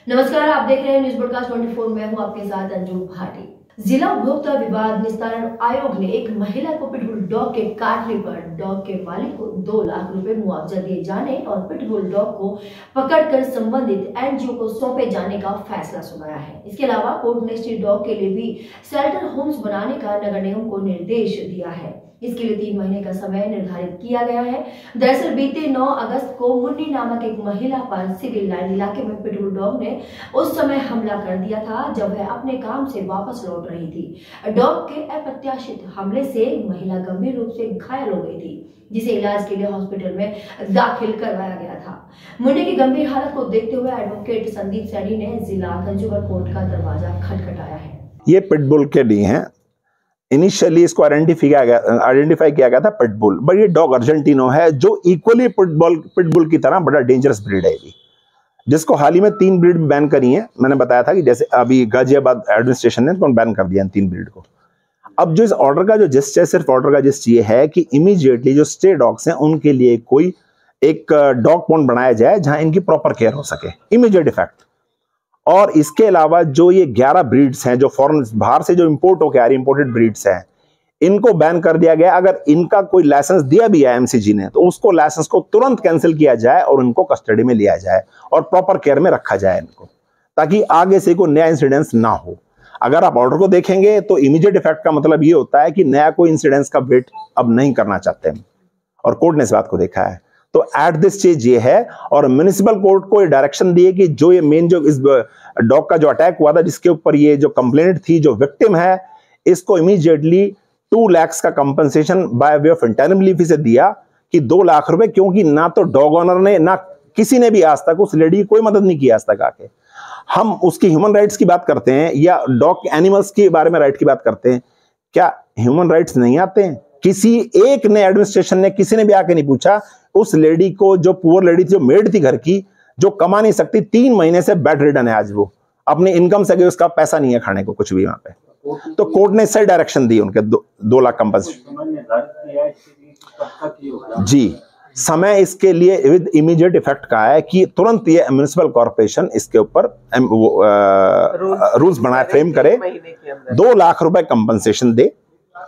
नमस्कार, आप देख रहे हैं न्यूज ब्रॉडकास्ट 24। मैं हूं आपके साथ अंजू भाटी। जिला उपभोक्ता विवाद निस्तारण आयोग ने एक महिला को पिटबुल डॉग के काटने पर डॉग के मालिक को 2 लाख रुपए मुआवजा दिए जाने और पिटबुल डॉग को पकड़कर संबंधित एनजीओ को सौंपे जाने का फैसला सुनाया है। इसके अलावा कोर्ट ने स्ट्रीट डॉग के लिए भी शेल्टर होम्स बनाने का नगर निगम को निर्देश दिया है। इसके लिए 3 महीने का समय निर्धारित किया गया है। दरअसल बीते 9 अगस्त को मुन्नी नामक एक महिला पर सिविल लाइन इलाके में पिटबुल डॉग ने उस समय हमला कर दिया था जब वह अपने काम से वापस लौट रही थी। डॉग के अप्रत्याशित हमले से महिला गंभीर रूप से घायल हो गई थी, जिसे इलाज के लिए हॉस्पिटल में दाखिल करवाया गया था। मुन्नी की गंभीर हालत को देखते हुए एडवोकेट संदीप सैनी ने जिला कंज्यूमर कोर्ट का दरवाजा खटखटाया है। ये पिटबुल के लिए हैं। इनिशियली इसको आइडेंटिफाई किया गया था पिटबुल, बट ये डॉग अर्जेंटिनो है जो इक्वली पिटबुल की तरह बड़ा डेंजरस ब्रीड है ये, जिसको हाल ही में 3 ब्रीड बैन करी है। मैंने बताया था कि जैसे अभी गाजियाबाद एडमिनिस्ट्रेशन ने तो बैन कर दिया 3 ब्रीड को। अब जो इस ऑर्डर का जो जिस्ट है, सिर्फ ऑर्डर का जिस्ट ये है कि इमीडिएटली जो स्टे डॉग्स हैं उनके लिए कोई एक डॉग पॉन्ड बनाया जाए जहां इनकी प्रॉपर केयर हो सके, इमीडिएट इफेक्ट। और इसके अलावा जो ये 11 ब्रीड्स हैं जो फॉरेन बाहर से जो इंपोर्ट होकर आ रही इंपोर्टेड ब्रीड्स हैं, इनको बैन कर दिया गया। अगर इनका कोई लाइसेंस दिया भी है एमसीजी ने तो उसको लाइसेंस को तुरंत कैंसिल किया जाए और इनको कस्टडी में लिया जाए और प्रॉपर केयर में रखा जाए इनको, ताकि आगे से कोई नया इंसिडेंस ना हो। अगर आप ऑर्डर को देखेंगे तो इमीडिएट इफेक्ट का मतलब ये होता है कि नया कोई इंसिडेंस का वेट अब नहीं करना चाहते हैं, और कोर्ट ने इस बात को देखा है। तो एट दिस स्टेज ये है, और म्युनिसिपल कोर्ट को ये डायरेक्शन दिए कि जो ये मेन जो इस डॉग का जो अटैक हुआ था, जिसके ऊपर ये जो कंप्लेंट थी, जो विक्टिम है, इसको इमीडिएटली 2 लाख का compensation by way of interim relief से दिया कि 2 लाख रुपए, क्योंकि ना तो डॉग ऑनर ने ना किसी ने भी आज तक उस लेडी की कोई मदद नहीं की आज तक आके। हम उसकी ह्यूमन राइट्स की बात करते हैं या डॉग एनिमल्स के बारे में राइट की बात करते हैं, क्या ह्यूमन राइट्स नहीं आते हैं? किसी एक ने एडमिनिस्ट्रेशन ने किसी ने भी आके नहीं पूछा उस लेडी को, जो पुअर लेडी थी, जो मेड थी घर की, जो कमा नहीं सकती, 3 महीने से बेड रिडन है, आज वो अपनी इनकम से उसका पैसा नहीं है खाने को कुछ भी वहां पे। तो कोर्ट ने सही डायरेक्शन दी उनके 2 लाख कंपनसेशन। जी, समय इसके लिए विद इमीडिएट इफेक्ट का है कि तुरंत ये म्युनिसिपल कॉर्पोरेशन इसके ऊपर रूल्स बनाए, फ्रेम करे, 2 लाख रुपए कंपनसेशन दे,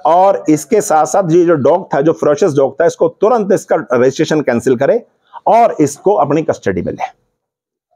और इसके साथ साथ ये जो डॉग था, जो फरोशियस डॉग था, इसको तुरंत इसका रजिस्ट्रेशन कैंसिल करे और इसको अपनी कस्टडी में ले।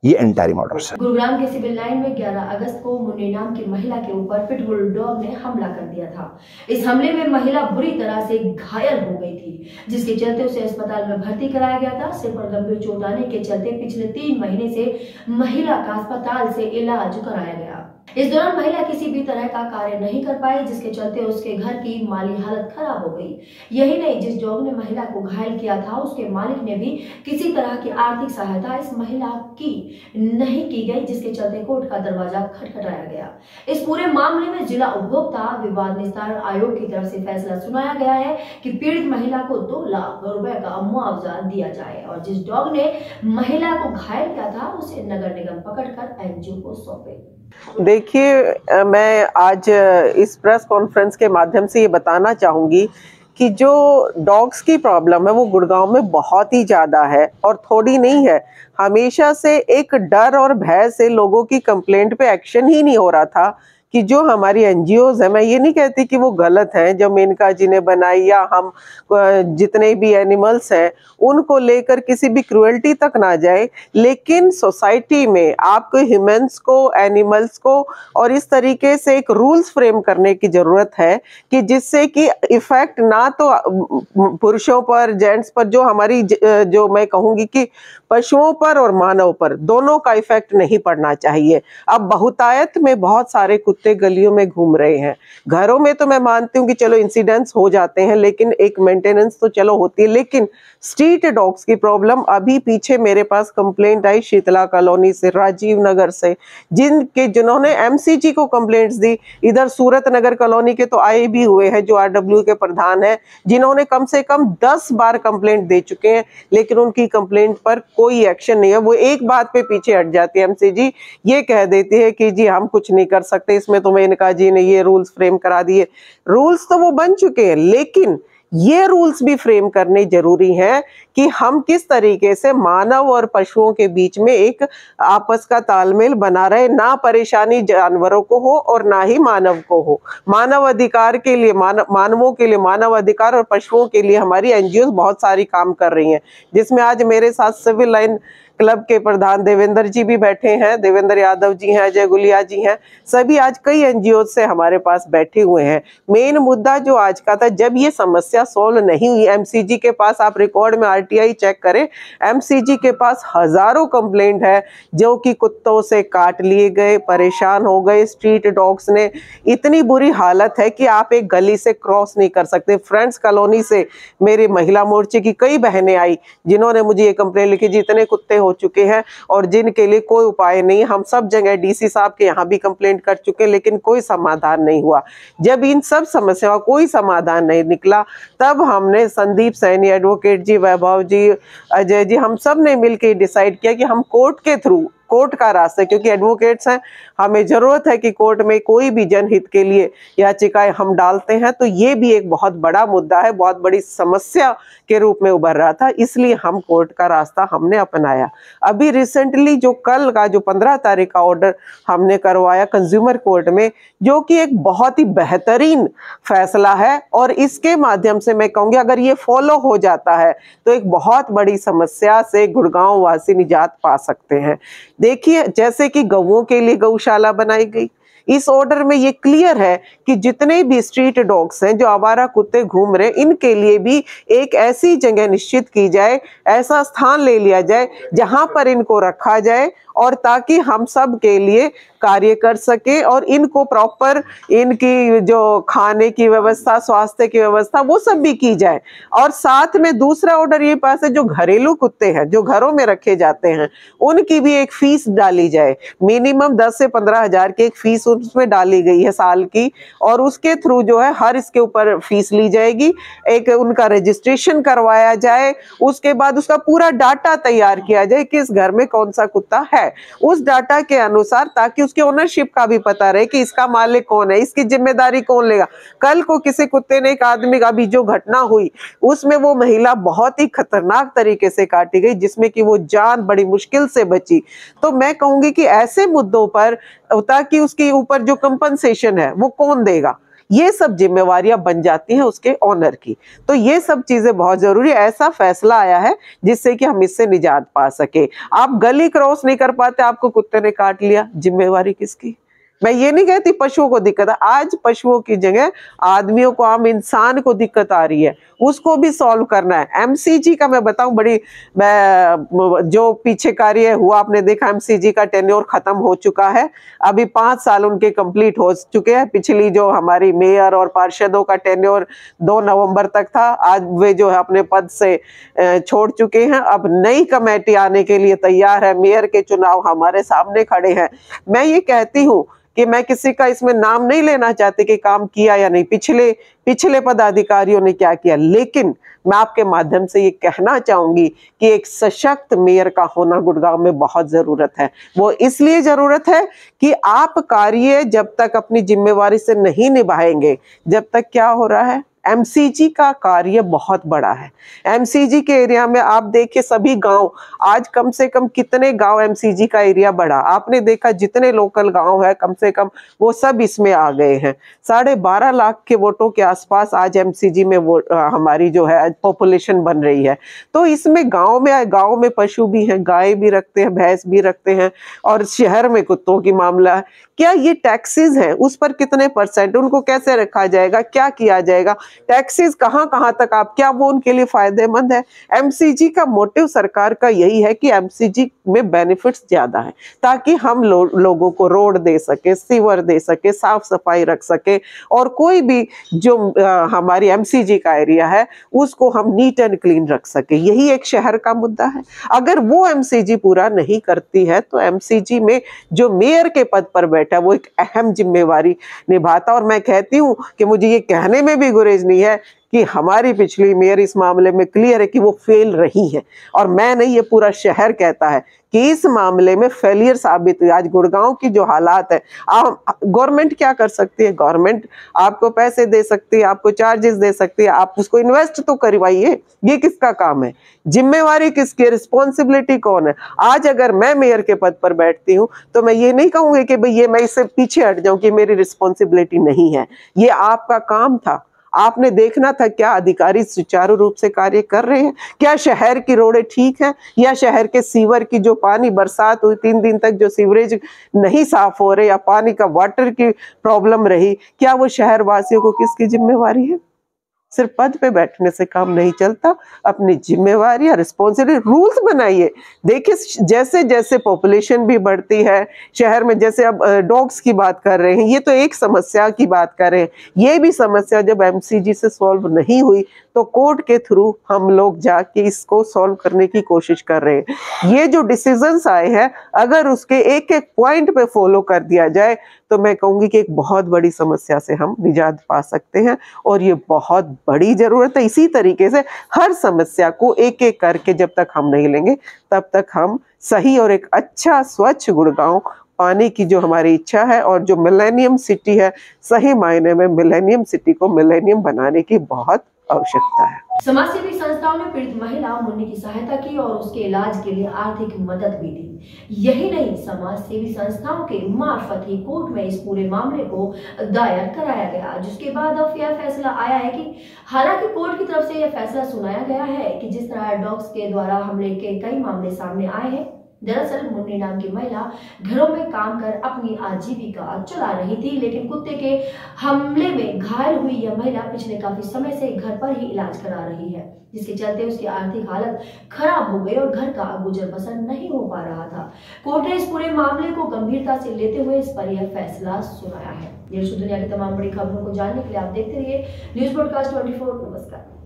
ये इंटरिम ऑर्डर है। गुरुग्राम के सिविल लाइन में 11 अगस्त को मुन्नी नाम की महिला के ऊपर पिटबुल डॉग ने हमला कर दिया था। इस हमले में महिला बुरी तरह से घायल हो गई थी, जिसके चलते उसे अस्पताल में भर्ती कराया गया था। सिर पर गंभीर चोट आने के चलते पिछले 3 महीने से महिला का अस्पताल से इलाज कराया गया। इस दौरान महिला किसी भी तरह का कार्य नहीं कर पाई, जिसके चलते उसके घर की माली हालत खराब हो गई। यही नहीं, जिस डॉग ने महिला को घायल किया था उसके मालिक ने भी किसी तरह की आर्थिक सहायता इस महिला की नहीं की गई, जिसके चलते कोर्ट का दरवाजा खटखटाया गया। इस पूरे मामले में जिला उपभोक्ता विवाद निस्तारण आयोग की तरफ से फैसला सुनाया गया है कि पीड़ित महिला को 2 लाख रुपए का मुआवजा दिया जाए, और जिस डॉग ने महिला को घायल किया था उसे नगर निगम पकड़कर एनजीओ को सौंपे। देखिए, मैं आज इस प्रेस कॉन्फ्रेंस के माध्यम से ये बताना चाहूँगी कि जो डॉग्स की प्रॉब्लम है वो गुड़गांव में बहुत ही ज़्यादा है और थोड़ी नहीं है। हमेशा से एक डर और भय से लोगों की कंप्लेंट पे एक्शन ही नहीं हो रहा था कि जो हमारी एनजीओज है, मैं ये नहीं कहती कि वो गलत हैं, जो मेनका जी ने बनाई या हम जितने भी एनिमल्स हैं उनको लेकर किसी भी क्रुएल्टी तक ना जाए, लेकिन सोसाइटी में आपको ह्यूमंस को, एनिमल्स को और इस तरीके से एक रूल्स फ्रेम करने की ज़रूरत है कि जिससे कि इफ़ेक्ट ना तो पुरुषों पर, जेंट्स पर, जो हमारी जो मैं कहूँगी कि पशुओं पर और मानव पर, दोनों का इफ़ेक्ट नहीं पड़ना चाहिए। अब बहुतायत में बहुत सारे कुत्ते गलियों में घूम रहे हैं। घरों में तो मैं मानती हूँ कि चलो इंसिडेंट्स हो जाते हैं, लेकिन एक मेंटेनेंस तो चलो होती है, लेकिन स्ट्रीट डॉग्स की प्रॉब्लम, अभी पीछे मेरे पास कंप्लेंट आई शीतला कॉलोनी से, राजीव नगर से, जिन्होंने एमसीजी को कंप्लेंट्स दी। इधर सूरत नगर कॉलोनी के तो आए भी हुए हैं, जो आरडब्ल्यू के प्रधान हैं, जिन्होंने कम से कम 10 बार कंप्लेंट दे चुके हैं, लेकिन उनकी कंप्लेंट पर कोई एक्शन नहीं है। वो एक बात पे पीछे हट जाती है, एमसीजी ये कह देती है कि जी हम कुछ नहीं कर सकते, इसमें तो मेनका जी ने ये रूल्स फ्रेम करा दिए। रूल्स तो वो बन चुके हैं, लेकिन ये रूल्स भी फ्रेम करने जरूरी हैं कि हम किस तरीके से मानव और पशुओं के बीच में एक आपस का तालमेल बना रहे, ना परेशानी जानवरों को हो और ना ही मानव को हो। मानव अधिकार के लिए, मानवों के लिए मानव अधिकार और पशुओं के लिए हमारी एनजीओ बहुत सारी काम कर रही हैं, जिसमें आज मेरे साथ सिविल लाइन क्लब के प्रधान देवेंद्र जी भी बैठे हैं, देवेंद्र यादव जी हैं, अजय गुलिया जी हैं, सभी आज कई एनजीओ से हमारे पास बैठे हुए हैं। मेन मुद्दा जो आज का था, जब ये समस्या सोल्व नहीं हुई, एमसीजी के पास आप रिकॉर्ड में आरटीआई चेक करें, एमसीजी के पास हजारों कंप्लेंट है जो कि कुत्तों से काट लिए गए, परेशान हो गए, स्ट्रीट डॉग्स ने इतनी बुरी हालत है कि आप एक गली से क्रॉस नहीं कर सकते। फ्रेंड्स कॉलोनी से मेरे महिला मोर्चे की कई बहनें आई जिन्होंने मुझे ये कंप्लेंट लिखी, जितने कुत्ते हो चुके हैं और जिनके लिए कोई उपाय नहीं। हम सब जगह डीसी साहब के यहाँ भी कंप्लेंट कर चुके हैं, लेकिन कोई समाधान नहीं हुआ। जब इन सब समस्याओं का कोई समाधान नहीं निकला, तब हमने संदीप सैनी, एडवोकेट जी, वैभव जी, अजय जी, हम सब ने मिलकर डिसाइड किया कि हम कोर्ट के थ्रू, कोर्ट का रास्ता, क्योंकि एडवोकेट्स हैं, हमें जरूरत है कि कोर्ट में कोई भी जनहित के लिए याचिकाएं हम डालते हैं, तो ये भी एक बहुत बड़ा मुद्दा है, बहुत बड़ी समस्या के रूप में उभर रहा था, इसलिए हम कोर्ट का रास्ता हमने अपनाया। अभी रिसेंटली जो कल का जो 15 तारीख का ऑर्डर हमने करवाया कंज्यूमर कोर्ट में, जो कि एक बहुत ही बेहतरीन फैसला है, और इसके माध्यम से मैं कहूँगी अगर ये फॉलो हो जाता है तो एक बहुत बड़ी समस्या से गुड़गांव वासी निजात पा सकते हैं। देखिए, जैसे कि गौओं के लिए गौशाला बनाई गई, इस ऑर्डर में ये क्लियर है कि जितने भी स्ट्रीट डॉग्स हैं, जो आवारा कुत्ते घूम रहे, इनके लिए भी एक ऐसी जगह निश्चित की जाए, ऐसा स्थान ले लिया जाए जहां पर इनको रखा जाए, और ताकि हम सब के लिए कार्य कर सके और इनको प्रॉपर इनकी जो खाने की व्यवस्था, स्वास्थ्य की व्यवस्था, वो सब भी की जाए। और साथ में दूसरा ऑर्डर ये पास है, जो घरेलू कुत्ते हैं जो घरों में रखे जाते हैं, उनकी भी एक फीस डाली जाए। मिनिमम 10 से 15 हजार की एक फीस उसमें डाली गई है साल की, और उसके थ्रू जो है हर इसके ऊपर फीस ली जाएगी। एक उनका रजिस्ट्रेशन करवाया जाए, उसके बाद उसका पूरा डाटा तैयार किया जाए, किस घर में कौन सा कुत्ता है, उस डाटा के अनुसार, ताकि उसकी ओनरशिप का भी पता रहे कि इसका मालिक कौन है, इसकी जिम्मेदारी कौन लेगा। कल को किसी कुत्ते ने एक आदमी का, अभी जो घटना हुई उसमें वो महिला बहुत ही खतरनाक तरीके से काटी गई, जिसमें कि वो जान बड़ी मुश्किल से बची। तो मैं कहूंगी कि ऐसे मुद्दों पर, ताकि उसके ऊपर जो कंपनसेशन है वो कौन देगा, ये सब जिम्मेवारियां बन जाती हैं उसके ऑनर की। तो ये सब चीजें बहुत जरूरी है। ऐसा फैसला आया है जिससे कि हम इससे निजात पा सके। आप गली क्रॉस नहीं कर पाते, आपको कुत्ते ने काट लिया, जिम्मेवारी किसकी? मैं ये नहीं कहती पशुओं को दिक्कत है, आज पशुओं की जगह आदमियों को, आम इंसान को दिक्कत आ रही है, उसको भी सॉल्व करना है। एमसीजी का मैं बताऊं, मैं जो पीछे कार्य हुआ, आपने देखा एमसीजी का टेन्योर खत्म हो चुका है, अभी 5 साल उनके कंप्लीट हो चुके हैं। पिछली जो हमारी मेयर और पार्षदों का टेन्योर 2 नवंबर तक था, आज वे जो है अपने पद से छोड़ चुके हैं। अब नई कमेटी आने के लिए तैयार है, मेयर के चुनाव हमारे सामने खड़े हैं। मैं ये कहती हूँ कि मैं किसी का इसमें नाम नहीं लेना चाहती कि काम किया या नहीं, पिछले पदाधिकारियों ने क्या किया, लेकिन मैं आपके माध्यम से ये कहना चाहूंगी कि एक सशक्त मेयर का होना गुड़गांव में बहुत जरूरत है। वो इसलिए जरूरत है कि आप कार्य जब तक अपनी जिम्मेवारी से नहीं निभाएंगे, जब तक क्या हो रहा है, एमसीजी का कार्य बहुत बड़ा है। एमसीजी के एरिया में आप देखिए, सभी गांव, आज कम से कम कितने गांव एमसीजी का एरिया बढ़ा, आपने देखा जितने लोकल गांव है कम से कम वो सब इसमें आ गए हैं। 12.5 लाख के वोटों के आसपास आज एमसीजी में वो हमारी जो है पॉपुलेशन बन रही है। तो इसमें गांव में पशु भी हैं, गाय भी रखते हैं, भैंस भी रखते हैं, और शहर में कुत्तों की मामला है। क्या ये टैक्सेस हैं, उस पर कितने %, उनको कैसे रखा जाएगा, क्या किया जाएगा, टैक्सेस कहां तक, आप क्या वो उनके लिए फायदेमंद है? एमसीजी का मोटिव सरकार का यही है कि एमसीजी में बेनिफिट्स ज्यादा है, ताकि हम लोगों को रोड दे सके, सीवर दे सके, साफ सफाई रख सके, और कोई भी जो हमारी एमसीजी का एरिया है उसको हम नीट एंड क्लीन रख सके। यही एक शहर का मुद्दा है। अगर वो एमसीजी पूरा नहीं करती है तो एमसीजी में जो मेयर के पद पर बैठा है वो एक अहम जिम्मेवारी निभाता। और मैं कहती हूँ कि मुझे ये कहने में भी गुरेज नहीं है कि हमारी पिछली मेयर इस मामले में क्लियर है कि वो फेल रही है, और मैं नहीं, ये पूरा शहर कहता है कि इस मामले में फेलियर साबित हुई। आज गुड़गांव की जो हालात है, गवर्नमेंट क्या कर सकती है? गवर्नमेंट आपको पैसे दे सकती है, आपको चार्जेस दे सकती है, आप उसको इन्वेस्ट तो करवाइए। ये किसका काम है? जिम्मेवारी किसकी? रिस्पॉन्सिबिलिटी कौन है? आज अगर मैं मेयर के पद पर बैठती हूँ तो मैं ये नहीं कहूंगी कि भाई ये मैं इससे पीछे हट जाऊं कि मेरी रिस्पॉन्सिबिलिटी नहीं है। ये आपका काम था, आपने देखना था क्या अधिकारी सुचारू रूप से कार्य कर रहे हैं, क्या शहर की रोडें ठीक है, या शहर के सीवर की जो पानी बरसात हुई 3 दिन तक जो सीवरेज नहीं साफ हो रहे, या पानी का वाटर की प्रॉब्लम रही, क्या वो शहर वासियों को किसकी जिम्मेवारी है? सिर्फ पद पे बैठने से काम नहीं चलता, अपनी जिम्मेवारी या रिस्पॉन्सिबिलिटी रूल्स बनाइए। देखिए जैसे जैसे पॉपुलेशन भी बढ़ती है शहर में, जैसे अब डॉग्स की बात कर रहे हैं, ये तो एक समस्या की बात कर रहे हैं, ये भी समस्या जब एमसीजी से सॉल्व नहीं हुई तो कोर्ट के थ्रू हम लोग जाके इसको सॉल्व करने की कोशिश कर रहे हैं। ये जो डिसीजंस आए हैं, अगर उसके एक एक पॉइंट पे फॉलो कर दिया जाए तो मैं कहूंगी कि एक बहुत बड़ी समस्या से हम निजात पा सकते हैं, और ये बहुत बड़ी जरूरत है। इसी तरीके से हर समस्या को एक एक करके जब तक हम नहीं लेंगे तब तक हम सही और एक अच्छा स्वच्छ गुड़गांव पाने की जो हमारी इच्छा है, और जो मिलेनियम सिटी है, सही मायने में मिलेनियम सिटी को मिलेनियम बनाने की बहुत आवश्यकता है। समाजसेवी संस्थाओं ने पीड़ित महिला मुन्नी की सहायता की और उसके इलाज के लिए आर्थिक मदद भी दी। यही नहीं, समाजसेवी संस्थाओं के मार्फत ही कोर्ट में इस पूरे मामले को दायर कराया गया, जिसके बाद अब यह फैसला आया है कि हालांकि कोर्ट की तरफ से यह फैसला सुनाया गया है कि जिस तरह डॉग्स के द्वारा हमले के कई मामले सामने आए हैं, दरअसल मुन्नी नाम की महिला घरों में काम कर अपनी आजीविका चला रही थी, लेकिन कुत्ते के हमले में घायल हुई यह महिला पिछले काफी समय से घर पर ही इलाज करा रही है, जिसके चलते उसकी आर्थिक हालत खराब हो गई और घर का गुजर बसर नहीं हो पा रहा था। कोर्ट ने इस पूरे मामले को गंभीरता से लेते हुए इस पर यह फैसला सुनाया है। देश दुनिया की तमाम बड़ी खबरों को जानने के लिए आप देखते रहिए न्यूज़ पॉडकास्ट 24। नमस्कार।